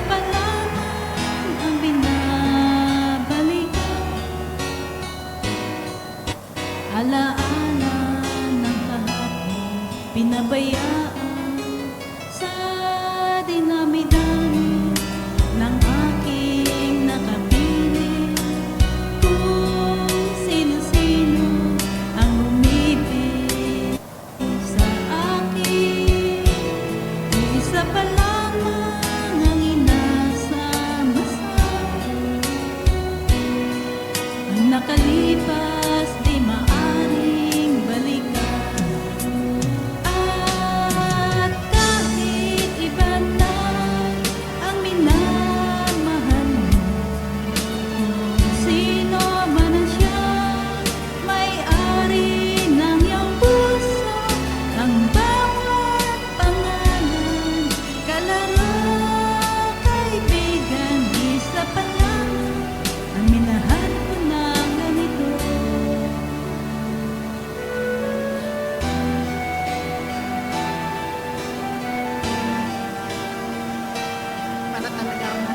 pa lamang ang binabalikan, alaala ng kahapon pinabayaan sa dinami-dami ng aking nakapiling. Kung sino-sino ang umibig sa akin, isa pa lamang ang inasama sa'kin. Ang nakalipas di maaring balikan, at kahit iba na ang minamahal mo, kung sino man ang siyang may-ari ng iyong puso, ang bawat pangalan, kalaro, kaibigan, isa pa lang ang minahal ko na ganito. Para talagang